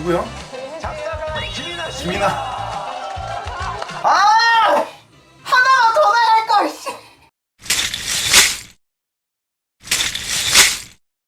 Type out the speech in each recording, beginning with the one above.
누구야? 작가가 김이나 씨. 김이나. 아! 하나만 더 나갈 걸. 씨.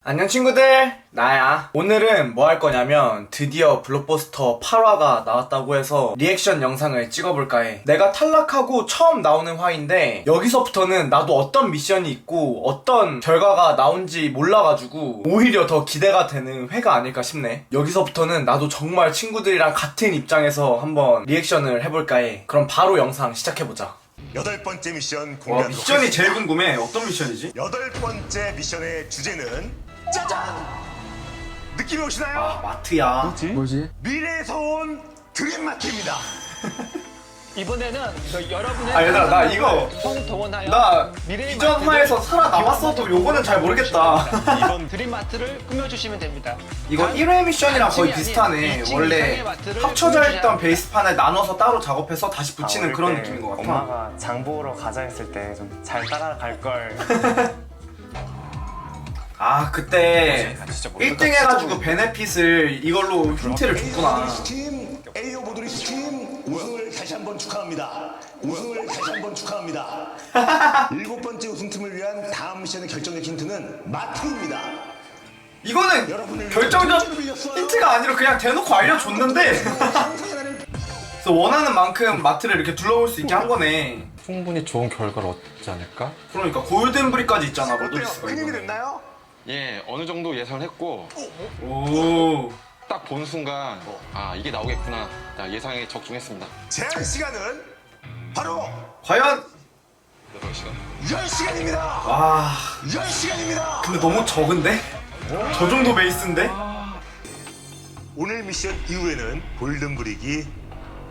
안녕 친구들, 나야. 오늘은 뭐 할 거냐면 드디어 블록버스터 8화가 나왔다고 해서 리액션 영상을 찍어볼까 해. 내가 탈락하고 처음 나오는 화인데 여기서부터는 나도 어떤 미션이 있고 어떤 결과가 나온지 몰라가지고 오히려 더 기대가 되는 회가 아닐까 싶네. 여기서부터는 나도 정말 친구들이랑 같은 입장에서 한번 리액션을 해볼까 해. 그럼 바로 영상 시작해보자. 8번째 미션 와, 공개하도록 미션이 제일 궁금해. 어떤 미션이지? 8번째 미션의 주제는 짜잔! 느낌이 오시나요? 아, 마트야. 뭐지? 미래에서 온 드림마트입니다. 이번에는 여러분의 아, 얘들아, 나 이거 동원하여 나 미래의 이전 마트를 화에서 살아남았어도 요거는 잘 모르겠다. 이번 드림마트를 꾸며주시면 됩니다. 이거 1회 미션이랑 거의 비슷하네. 원래 합쳐져 있던 베이스판을 나눠서 따로 작업해서 다시 붙이는 그런 느낌인 것 같아. 엄마가 장 보러 가자 했을 때 좀 잘 따라갈 걸. 아, 그때 1등 해가지고 베네핏을 이걸로 힌트를 줬구나. 팀 에이오 보드리스 팀 우승을 다시 한번 축하합니다. 우승을 다시 한번 축하합니다. 7번째 우승팀을 위한 다음 미션의 결정적 힌트는 마트입니다. 이거는 결정적 힌트가 아니라 그냥 대놓고 알려줬는데 그래서 원하는 만큼 마트를 이렇게 둘러볼 수 있게 한 거네. 충분히 좋은 결과를 얻지 않을까? 그러니까 골든브리까지 있잖아, 어때요? 로드리스가. 큰 힘이 이거는. 됐나요? 예, 어느 정도 예상을 했고 오. 딱 본 순간 아 이게 나오겠구나 딱 예상에 적중했습니다. 제한 시간은 바로 과연 8시간. 10시간입니다. 와. 10시간입니다. 근데 너무 적은데? 저 정도 베이스인데? 오늘 미션 이후에는 골든브릭이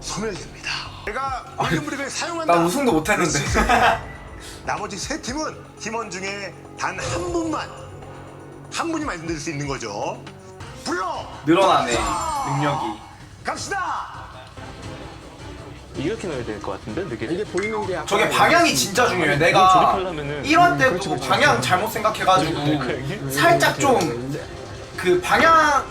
소멸됩니다. 내가 골든브릭을 사용한다. 나 우승도 못했는데. 나머지 세 팀은 팀원 중에 단 한 분만 한 분이 만들 수 있는 거죠. 불러 늘어나네, 능력이. 갑시다. 이렇게 넣어야 될 것 같은데 느낌. 이게 보이는 게 저게 방향이 진짜 중요해. 내가 1화 때도 방향 잘못 생각해가지고 살짝 좀 그 방향을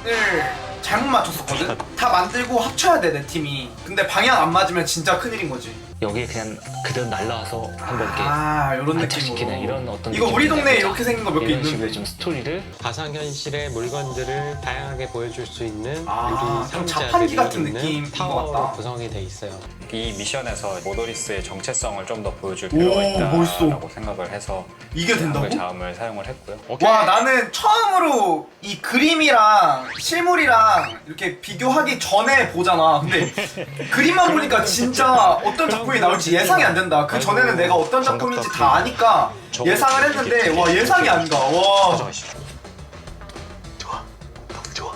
잘못 맞췄었거든? 다 만들고 합쳐야 돼, 내 팀이. 근데 방향 안 맞으면 진짜 큰일인 거지. 여기에 그냥 그대로 날라와서 한번 이렇게 아, 요런 안착시키는 느낌으로. 이런 어떤 이거 우리 느낌이 동네에 있다. 이렇게 생긴 거 몇 개 이런 식으로 있는데. 좀 스토리를 가상현실의 물건들을 다양하게 보여줄 수 있는 아, 유리 좀 상자들이 자판기 같은 있는 느낌인 것 타워로 같다. 구성이 돼 있어요. 이 미션에서 모더리스의 정체성을 좀 더 보여줄 오, 필요가 있다라고 멋있어. 생각을 해서 이게 된다고? 한글 자음을 사용을 했고요. 와, 나는 처음으로 이 그림이랑 실물이랑 이렇게 비교하기 전에 보잖아. 근데 그림만 보니까 진짜 어떤 작품이 나올지 예상이 안 된다. 그 전에는 내가 어떤 작품인지 다 아니까 예상을 했는데 와, 예상이 안 가. 와. 좋아, 너무 좋아.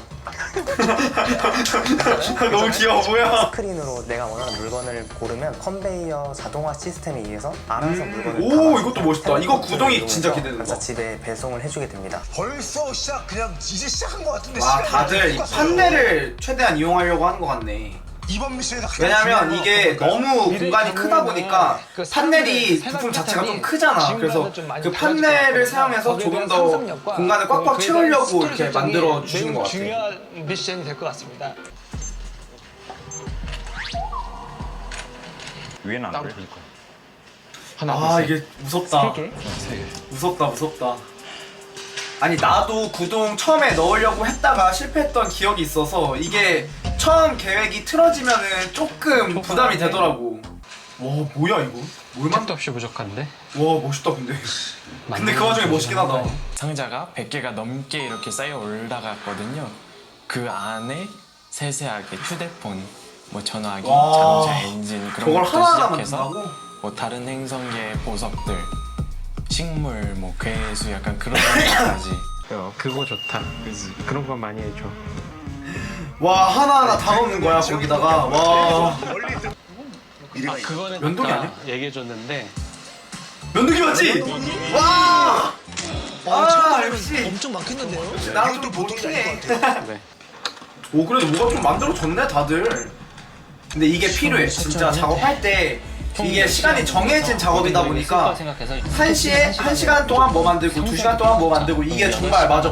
너무 귀여워. 뭐야. 스크린으로 내가 원하는 물건을 고르면 컨베이어 자동화 시스템에 의해서 알아서 물건을 오, 담아서 이것도 멋있다. 이거 구동이 진짜 이용해서 기대된다. 그래서 집에 배송을 해주게 됩니다. 벌써 시작 그냥 이제 시작한 것 같은데. 와, 시간이 다들 이 똑같아요. 판넬을 최대한 이용하려고 하는 것 같네. 이번 미션에서 가장 왜냐면 중요한 이게 거 너무 미래 공간이 크다 경우에는 보니까 그 판넬이 사람들 부품 자체가 좀 생각 크잖아. 패턴이 그래서 지금과는 좀 많이 그 달라질 판넬을 것 같거든요. 사용해서 거기에 조금 대한 더 상상력과 공간을 꽉꽉 그에 대한 채우려고 스토리 이렇게 설정이 만들어 주시는 것 매우 같아. 중요한 미션이 될 것 같습니다. 위에는 안 그래? 아, 이게 무섭다. 무섭다. 아니, 나도 구동 처음에 넣으려고 했다가 실패했던 기억이 있어서 이게 처음 계획이 틀어지면은 조금 부담이 되더라고. 와, 뭐야 이거? 뭘 만? 택도 없이 부족한데? 와, 멋있다 근데. 근데 그 와중에 멋있긴 하다. 상자가 100개가 넘게 이렇게 쌓여 올라갔거든요. 그 안에 세세하게 휴대폰, 뭐 전화기, 와. 자동차 엔진 그런 저걸 것부터 하나하나 시작해서 만든다고? 뭐 다른 행성계의 보석들, 식물, 뭐 괴수 약간 그런 것까지. 그거 좋다. 그지? 그런 거 많이 해줘. 와, 하나하나 다 넣는 거야 거기다가. 와. 미래가 그거는 면도기 아까 아니야? 얘기해줬는데 면도기 맞지? 와. 아, 역시. 엄청 많겠는데요? 나랑 좀 보통해. 네. 오, 그래도 뭐가 좀 만들어졌네 다들. 근데 이게 필요해. 진짜 작업할 때 이게 시간이 정해진 작업이다 보니까 1시에 1시간 동안 뭐 만들고 2시간 동안 뭐 만들고 이게 정말 맞아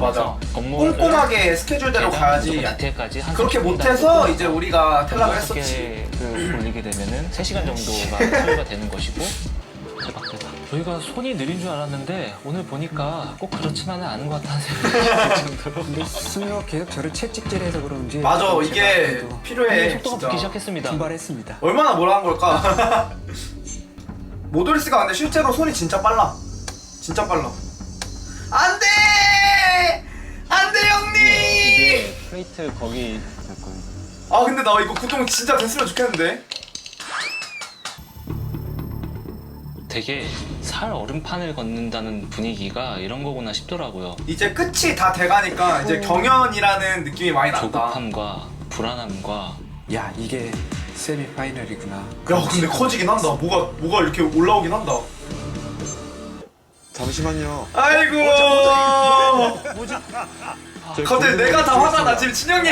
꼼꼼하게 스케줄대로 가야지. 그렇게 못해서 이제 우리가 탈락을 했었지. 올리게 되면은 3시간 정도가 소요가 되는 것이고 대박. 저희가 손이 느린 줄 알았는데 오늘 보니까 꼭 그렇지만은 않은 것 같다는 생각이 들 정도로. 승유가 계속 저를 채찍질해서 그런지 맞아 이게 필요해. 속도가 진짜. 붙기 시작했습니다. 분발했습니다. 얼마나 뭐라 한 걸까? 모도리스가 근데 실제로 손이 진짜 빨라. 진짜 빨라. 안 돼! 안 돼, 형님! 이게 플레이트 거기 아, 근데 나 이거 구동 진짜 됐으면 좋겠는데? 되게 살 얼음판을 걷는다는 분위기가 이런 거구나 싶더라고요. 이제 끝이 다 돼가니까 이제 경연이라는 느낌이 많이 난다. 조급함과 불안함과 야 이게 세미 파이널이구나. 야, 근데 커지긴 한다. 뭐가 이렇게 올라오긴 한다. 잠시만요. 아이고. 갑자기 내가 다 화가 나. 지금 진영이.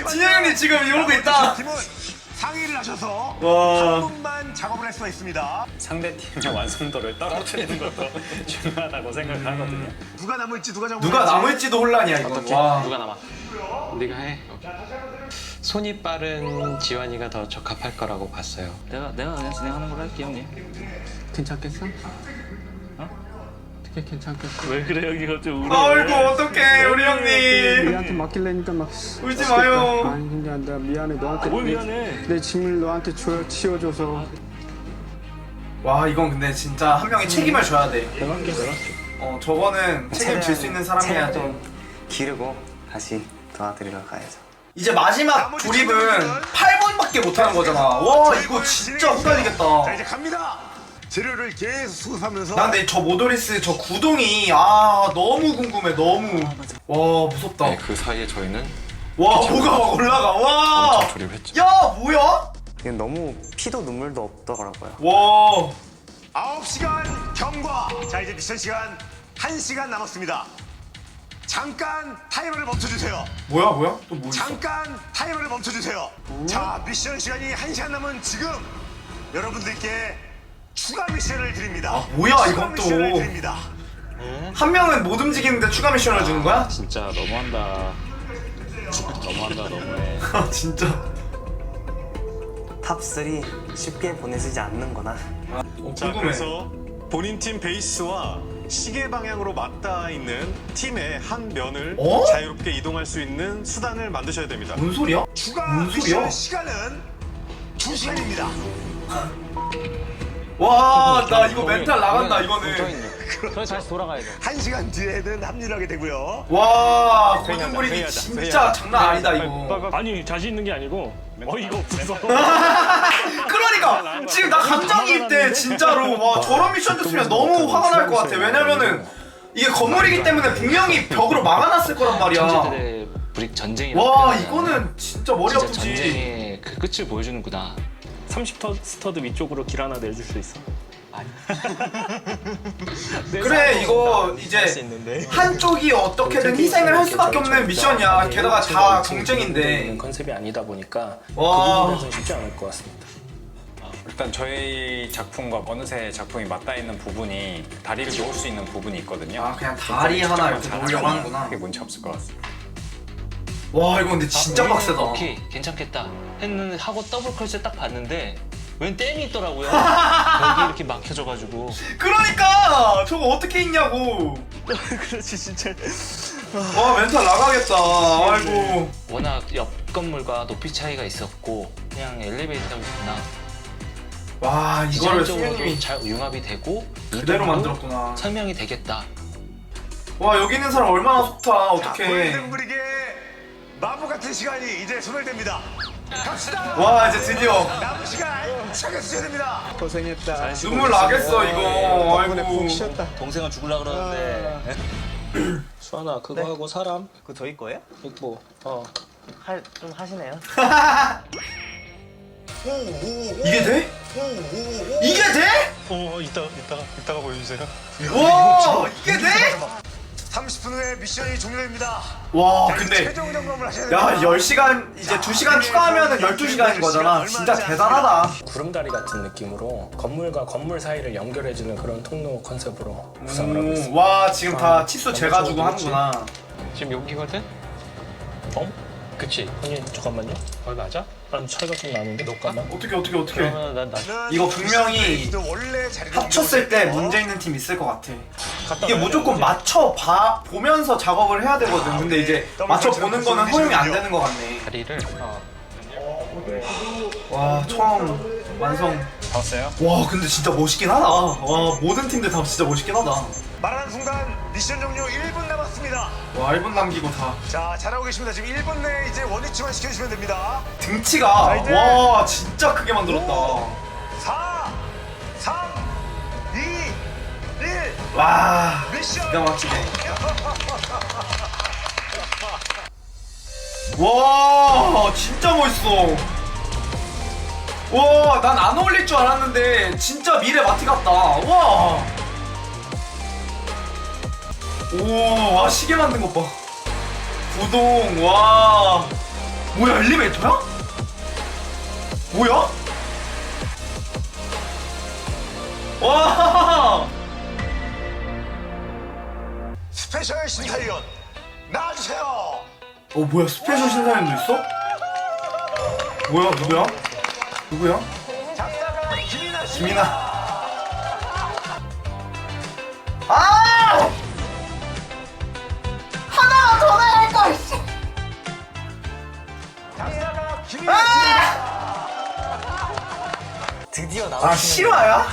진영이 지금 이러고 있다. 팀은 상의를 하셔서 와. 한 분만 작업을 할 수가 있습니다. 상대 팀의 완성도를 떨어뜨리는 것도 중요하다고 생각하거든요. 누가 남을지 누가 누가 남을지도 혼란이야 이거. 와. 누가 남아? 네가 해. 손이 빠른 지환이가 더 적합할 거라고 봤어요. 내가 그냥 진행하는 걸로 할게 형님. 괜찮겠어? 어떻게 괜찮겠어? 왜 그래 여기가 좀 아이고 어떡해 우리 형님. 우리한테 맡기려니까 막 울지 마요. 아니 근데 내가 미안해 너한테. 뭘 미안해? 내 짐을 너한테 치워줘서. 와 이건 근데 진짜 한 명이 책임을 져야 돼. 내가 할게. 저거는 책임질 수 있는 사람이 해야 돼. 좀 기르고 다시 도와드리러 가야죠. 이제 마지막 조립은 8번밖에 못하는 거잖아. 와 이거 진짜 헷갈리겠다. 자 이제 갑니다. 재료를 계속 수급하면서 나 근데 저 모도리스 저 구동이 너무 궁금해 너무. 와 무섭다. 네, 그 사이에 저희는 와 뭐가 막 올라가. 와. 엄청 조립했죠. 야 뭐야? 이게 너무 피도 눈물도 없더라고요. 와. 9시간 경과. 자 이제 미션 시간 1시간 남았습니다. 잠깐 타이머를 멈춰주세요. 뭐야 또 뭐 있어? 잠깐 타이머를 멈춰주세요. 자 미션 시간이 1시간 남은 지금 여러분들께 추가 미션을 드립니다. 뭐야, 추가 이건 또. 미션을 드립니다. 한 명은 못 움직이는데 추가 미션을 주는 거야? 진짜 너무한다. 너무해. 진짜. 탑3 쉽게 보내지지 않는구나. 궁금해. 본인 팀 베이스와 시계 방향으로 맞닿아 있는 팀의 한 면을 어? 자유롭게 이동할 수 있는 수단을 만드셔야 됩니다. 뭔 소리야? 추가 뭔 소리야? 미션 시간은 2시간입니다. 와, 나 이거 멘탈 나간다, 이거는. 저희 다시 돌아가야 돼. 1시간 뒤에는 합류하게 되고요. 와, 골든브릭이 진짜 장난 아니다, 이거. 아니 자신 있는 게 아니고 이거 무서워. 그러니까! 지금 나 감정이입돼, 진짜로. 와, 저런 미션 줬으면 너무 화가 날 것 같아. 왜냐면은, 이게 건물이기 때문에 분명히 벽으로 막아놨을 거란 말이야. 천재들의 브릭 전쟁이라고 와, 표현하잖아요. 이거는 진짜 머리 진짜 아프지. 전쟁의 그 끝을 보여주는구나. 30 스터드 위쪽으로 길 하나 내줄 수 있어? 그래, 이거 이제 한쪽이 어떻게든 희생을 할 수밖에 없는 미션이야. 게다가 다 경쟁인데. 컨셉이 아니다 보니까 와. 그 부분에서는 쉽지 않을 것 같습니다. 일단 저희 작품과 어느새 작품이 맞닿아 있는 부분이 다리를 놓을 수 있는 부분이 있거든요. 아, 그냥 다리 하나 이렇게 놓으려고 하는구나. 그게 문제 없을 것 같습니다. 와, 이거 근데 진짜 빡세다. 오케이 괜찮겠다 했는데 하고 더블 컬스 딱 봤는데 웬 댐이 있더라고요. 벽이 이렇게 막혀져가지고. 그러니까! 저거 어떻게 있냐고. 그렇지 진짜. 와, 멘탈 나가겠다. 아이고. 워낙 옆 건물과 높이 차이가 있었고 그냥 엘리베이터구나. 와, 이거를 디자인적으로도 수명님이 잘 융합이 되고 그대로 이동도 만들었구나. 설명이 되겠다. 와, 여기 있는 사람 얼마나 좋다. 자, 어떡해. 골든브릭의 마법 같은 시간이 이제 소멸됩니다. 갑시다. 와, 이제 드디어. 남은 시간 시작해주셔야 됩니다. 고생했다. 눈물 나겠어, 이거. 아이고. 동생은 죽으려 그러는데. 수아나 그거 하고 사람 그거 저희 거예요? 뭐 좀 하시네요. 이게 돼? 이게 돼? 이따가 보여주세요. 와, 이게 돼? 30초 30분 후에 미션이 종료됩니다. 와 자, 이제 근데 최종 점검을 하셔야 야 됩니다. 10시간 이제 2시간 추가하면은 12시간인 거잖아. 진짜 대단하다. 구름다리 같은 느낌으로 건물과 건물 사이를 연결해주는 그런 통로 컨셉으로 구성을 하고 있습니다. 와 지금 다 치수 재가지고 하는구나. 지금 여기거든? 그치? 아니 잠깐만요. 거기 맞아? 아니 차이가 좀 나는데 잠깐만. 어떻게 그러면 나 이거 분명히 원래 자리로 합쳤을 때 옮겨볼게요. 문제 있는 팀 있을 것 같아. 이게 무조건 맞춰 보면서 작업을 해야 되거든. 근데 이제 맞춰 보는 거는 허용이 안 되는 것 같네. 다리를 와 처음 완성. 봤어요? 와 근데 진짜 멋있긴 하다. 와 모든 팀들 다 진짜 멋있긴 하다. 말하는 순간 미션 종료 1분 남았습니다. 와 1분 남기고 다 자, 잘하고 계십니다. 지금 1분 내에 이제 원위치만 시켜주시면 됩니다. 등치가 자, 이제 와 진짜 크게 만들었다. 4, 3, 2, 1. 와 미션 기가 막히네. 와 진짜 멋있어. 와 난 안 어울릴 줄 알았는데 진짜 미래 마티 같다. 와. 오, 와 시계 만든 것 봐. 구동, 와. 뭐야 엘리베이터야? 뭐야? 와. 스페셜 신사위원 나와주세요. 뭐야 스페셜 신사위원도 있어? 뭐야 누구야? 누구야? 작사가 김이나 씨. 김이나. 아! 하나 더 나갈 걸. 작사가 김이나 씨. 드디어 아 실화야?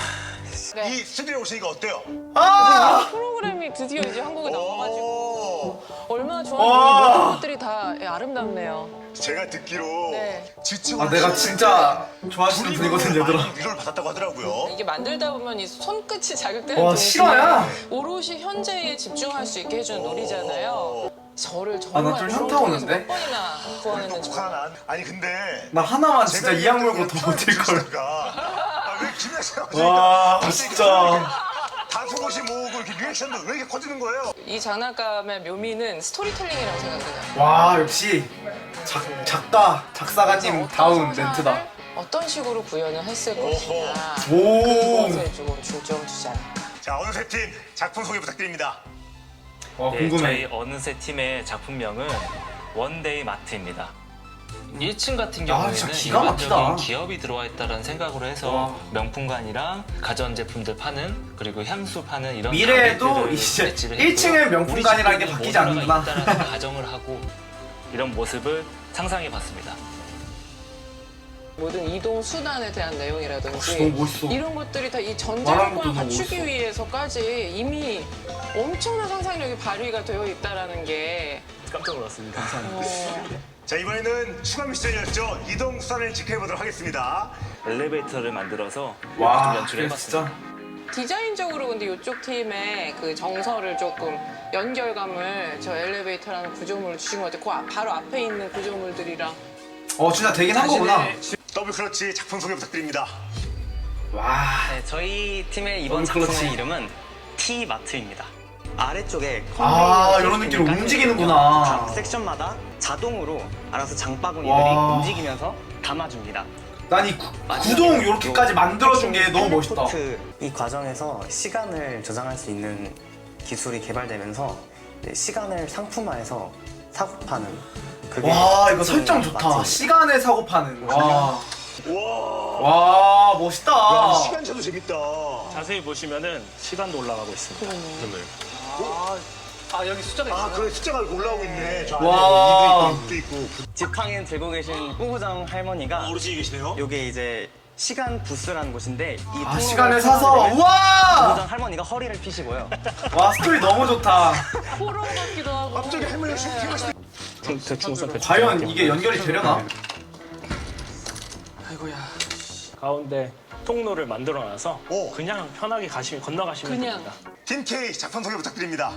이 스튜디오에 오시니까 어때요? 아! 프로그램이 드디어 이제 한국에 나와가지고 얼마나 와. 좋아하는지 모든 것들이 다 아름답네요. 제가 듣기로 네. 아 내가 진짜 좋아하시는 분이거든 얘들아. 위로를 받았다고 하더라고요. 이게 만들다 보면 이 손끝이 자극되는 와, 동시에 실화야? 오롯이 현재에 집중할 수 있게 해주는 놀이잖아요. 저를 아, 정말 나좀 이런 현타 통해서 오는데? 몇 번이나 구원했는지 하나 아니 근데 나 하나만 진짜 제가 이악 물고 더 버틸 걸. 왜 김이나 씨가 와 진짜. 다소곳이 모으고 이렇게 리액션도 왜 이렇게 커지는 거예요? 이 장난감의 묘미는 스토리텔링이라고 생각해요. 와 역시 작사가님 다운 멘트다. 어떤 식으로 구현을 했을 것이냐 오. 그것에 조금 중점 두지 않을까. 자 어느새 팀 작품 소개 부탁드립니다. 와 네, 궁금해. 저희 어느새 팀의 작품명은 원데이 마트입니다. 1층 같은 아, 경우에는 진짜 기가 막히다. 일반적인 기업이 들어와 있다는 생각으로 해서 와. 명품관이랑 가전제품들 파는 그리고 향수 파는 이런 미래에도 가게들을 이제 배치를 1층에 했고요. 명품관이라는 게 우리 바뀌지 집에도 않는구나. 모두가 있다라는 가정을 하고 이런 모습을 상상해봤습니다. 모든 이동 수단에 대한 내용이라든지 너무 멋있어. 이런 것들이 다 이 말하는 것도 전자조건을 너무 갖추기 멋있어. 위해서까지 이미 엄청난 상상력이 발휘가 되어 있다라는 게 깜짝 놀랐습니다. 자 이번에는 추가 미션이었죠. 이동 수단을 체크해보도록 하겠습니다. 엘리베이터를 만들어서 와 좀 그래 연출해봤습니다. 진짜. 디자인적으로 근데 이쪽 팀의 그 정서를 조금 연결감을 저 엘리베이터라는 구조물을 주신 것 같아요. 그 바로 앞에 있는 구조물들이랑 진짜 되긴 한 거구나. 더블 클러치 작품 소개 부탁드립니다. 와. 네, 저희 팀의 이번 너무 작품의 그렇지. 이름은 T마트입니다. 아래쪽에 이런 느낌으로 움직이는구나. 각 섹션마다 자동으로 알아서 장바구니들이 와. 움직이면서 담아줍니다. 난 이 구동 요렇게까지 만들어준 게 너무 멋있다. 이 과정에서 시간을 조장할 수 있는 기술이 개발되면서 이제 시간을 상품화해서 사고 파는 그게 와 이거 기존의 설정 좋다. 마트입니다. 시간에 사고 파는. 와. 와. 와 멋있다. 야, 시간차도 재밌다. 자세히 보시면은 시간도 올라가고 있습니다. 여기 숫자가 아 그래 숫자가 이렇게 올라오고 있네. 저 와. 안에 2도 있고 지팡이 들고 계신 꾸부정 할머니가 어르신이 계시네요. 요게 이제 시간 부스라는 곳인데 이 통로를 시간을 사서 통과하면 우와. 꾸부정 할머니가 허리를 피시고요. 와 스토리 너무 좋다. 호러 같기도 하고. 갑자기 할머니가 슈팅 하시네. 대충 과연 이게 연결이 되려나? 가운데 통로를 만들어놔서 오. 그냥 편하게 건너가시면 그냥. 됩니다. 팀 K 작품 소개 부탁드립니다.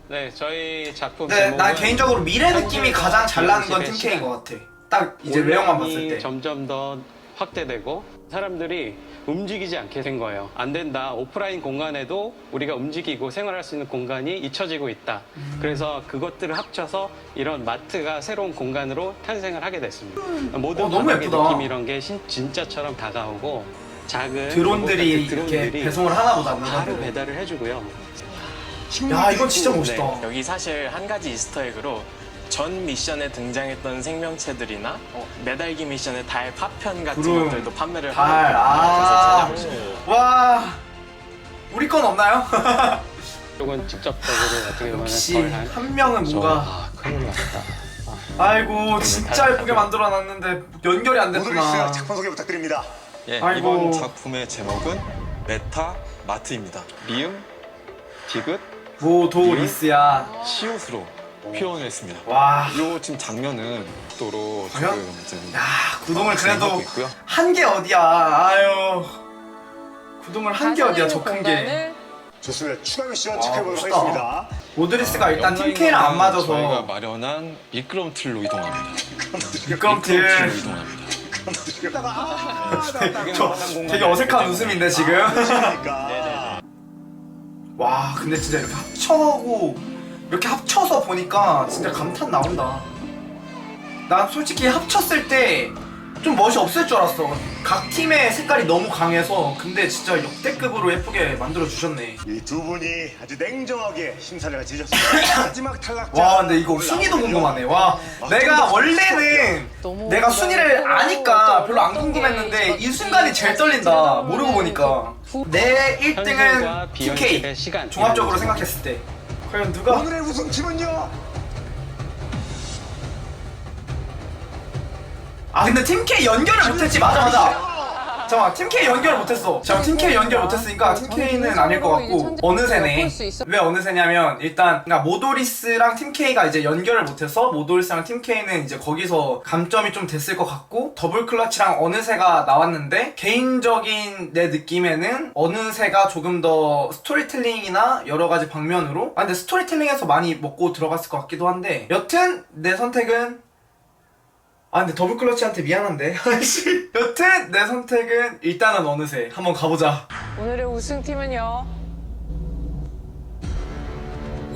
네, 저희 작품 네, 제목은 난 개인적으로 미래 느낌이 가장 잘 나는 건 현실의 팀K인 시간. 것 같아. 딱 이제 외형만 봤을 온라인이 때. 점점 더 확대되고 사람들이 움직이지 않게 된 거예요. 안 된다. 오프라인 공간에도 우리가 움직이고 생활할 수 있는 공간이 잊혀지고 있다. 그래서 그것들을 합쳐서 이런 마트가 새로운 공간으로 탄생을 하게 됐습니다. 모든 너무 가격의 예쁘다. 느낌 이런 게 진짜처럼 다가오고 작은 드론들이 로봇 이렇게 배송을 하나 보다. 바로 배달을 해주고요. 야, 이건 진짜 멋있다. 네, 여기 사실 한 가지 이스터에그로 전 미션에 등장했던 생명체들이나 매달기 미션의 달 파편 같은 구름, 것들도 판매를 달, 하고 있어요. 와, 우리 건 없나요? 이건 직접적으로 어떻게 보면 역시 거의 한 명은 뭔가 큰일 났다. 아이고 진짜 예쁘게 만들어놨는데 연결이 안 됐구나. 모두리스 작품 소개 부탁드립니다. 예, 아이고. 이번 작품의 제목은 메타 마트입니다. 미음, 디귿, 모도리스야. 시옷으로 표현을 했습니다. 와. 이 지금 장면은 또로 과연? 지금 이제 야, 구동을 그래도 진행하고 있고요. 한 게 어디야. 아유. 구동을 한 게 어디야, 저 큰 게. 공간을 좋습니다. 추가 미션 체크해보도록 멋있다. 하겠습니다. 모드리스가 일단 옆라인은 팀케이랑 안 저희가 맞아서 마련한 미끄럼틀로 이동합니다. 미끄럼틀. 미끄럼틀로 이동합니다. 되게 어색한 웃음인데 지금. 그러니까. 와, 근데 진짜 이렇게 이렇게 합쳐서 보니까 진짜 감탄 나온다. 난 솔직히 합쳤을 때 좀 멋이 없을 줄 알았어. 각 팀의 색깔이 너무 강해서. 근데 진짜 역대급으로 예쁘게 만들어 주셨네. 이 두 분이 아주 냉정하게 심사를 마치셨습니다. 마지막 탈락자. 와, 근데 이거 순위도 궁금하네. 와, 내가 원래는 내가 순위를 아니까 별로 안 궁금했는데 이 순간이 제일 떨린다. 모르고 보니까. 내 1등은 TK. 종합적으로 생각했을 때. 과연 누가? 오늘의 우승팀은요. 아, 근데 팀K 연결을 못했지. 맞아. 잠깐만, 팀K 연결을 못했어. 잠깐, 팀K 연결 못했으니까 팀K는 아닐 것 같고 어느새네. 왜 어느새냐면 일단 그러니까 모도리스랑 팀K가 이제 연결을 못해서 모도리스랑 팀K는 이제 거기서 감점이 좀 됐을 것 같고 더블 클러치랑 어느새가 나왔는데 개인적인 내 느낌에는 어느새가 조금 더 스토리텔링이나 여러 가지 방면으로 근데 스토리텔링에서 많이 먹고 들어갔을 것 같기도 한데 여튼 내 선택은 근데 더블 클러치한테 미안한데. 여튼 내 선택은 일단은 어느새 한번 가보자. 오늘의 우승팀은요.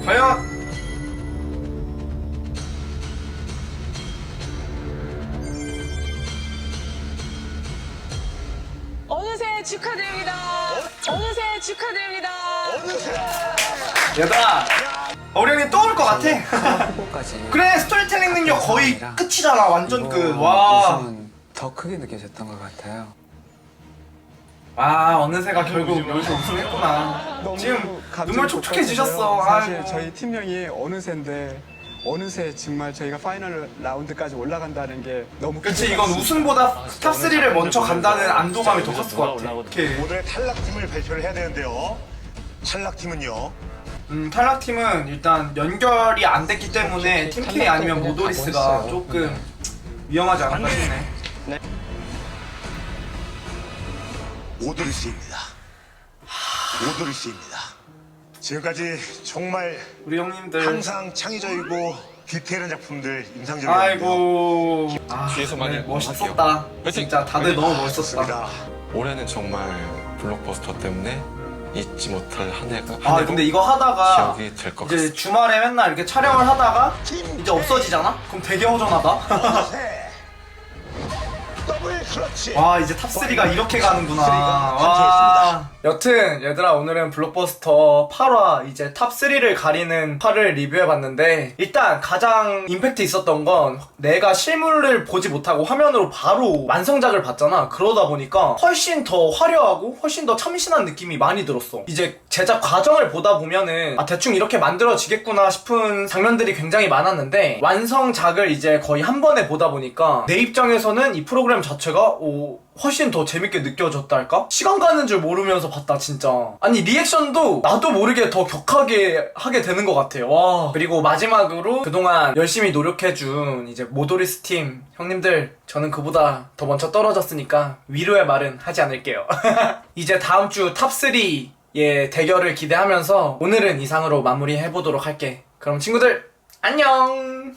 과연 어느새 축하드립니다. 어느새 축하드립니다. 얘들아, 우리 형님 또 올 것 같아. 그래, 스토리텔링 능력 거의 끝이잖아. 완전 끝. 와. 더 크게 느껴졌던 것 같아요. 아, 어느새가 결국 여기서 우승했구나. 지금 눈물 촉촉해지셨어. 사실 아이고. 저희 팀명이 어느새인데 어느새 정말 저희가 파이널 라운드까지 올라간다는 게 너무 그치, 이건 우승보다 탑3를 먼저 간다는 안도감이 더 컸을 것 같아. 오케이. 오늘의 탈락팀을 발표를 해야 되는데요. 탈락팀은요. 탈락팀은 일단 연결이 안 됐기 때문에 팀K 아니면 모도리스가 조금 위험하지 않을까 싶네. 모도리스입니다. 모도리스입니다. 지금까지 정말 우리 형님들 항상 창의적이고 디테일한 작품들 인상적이었는데요. 아이고. 뒤에서 많이 멋있었다. 진짜 다들 너무 멋있었다. 올해는 정말 블록버스터 때문에 잊지 못할 한 해가 근데 이거 하다가 기억이 될 것 이제 같습니다. 주말에 맨날 이렇게 촬영을 하다가 이제 없어지잖아? 그럼 되게 허전하다. 더블 클러치. 와, 이제 탑3가 이렇게 가는구나. 탄생했습니다. 여튼 얘들아, 오늘은 블록버스터 8화 이제 탑3를 가리는 화를 리뷰해봤는데 일단 가장 임팩트 있었던 건 내가 실물을 보지 못하고 화면으로 바로 완성작을 봤잖아. 그러다 보니까 훨씬 더 화려하고 훨씬 더 참신한 느낌이 많이 들었어. 이제 제작 과정을 보다 보면은 대충 이렇게 만들어지겠구나 싶은 장면들이 굉장히 많았는데 완성작을 이제 거의 한 번에 보다 보니까 내 입장에서는 이 프로그램 자체가 훨씬 더 재밌게 느껴졌달까? 시간 가는 줄 모르면서 봤다 진짜. 아니 리액션도 나도 모르게 더 격하게 하게 되는 것 같아요. 와. 그리고 마지막으로 그동안 열심히 노력해준 이제 모도리스 팀 형님들, 저는 그보다 더 먼저 떨어졌으니까 위로의 말은 하지 않을게요. 이제 다음 주 탑3의 대결을 기대하면서 오늘은 이상으로 마무리해보도록 할게. 그럼 친구들 안녕.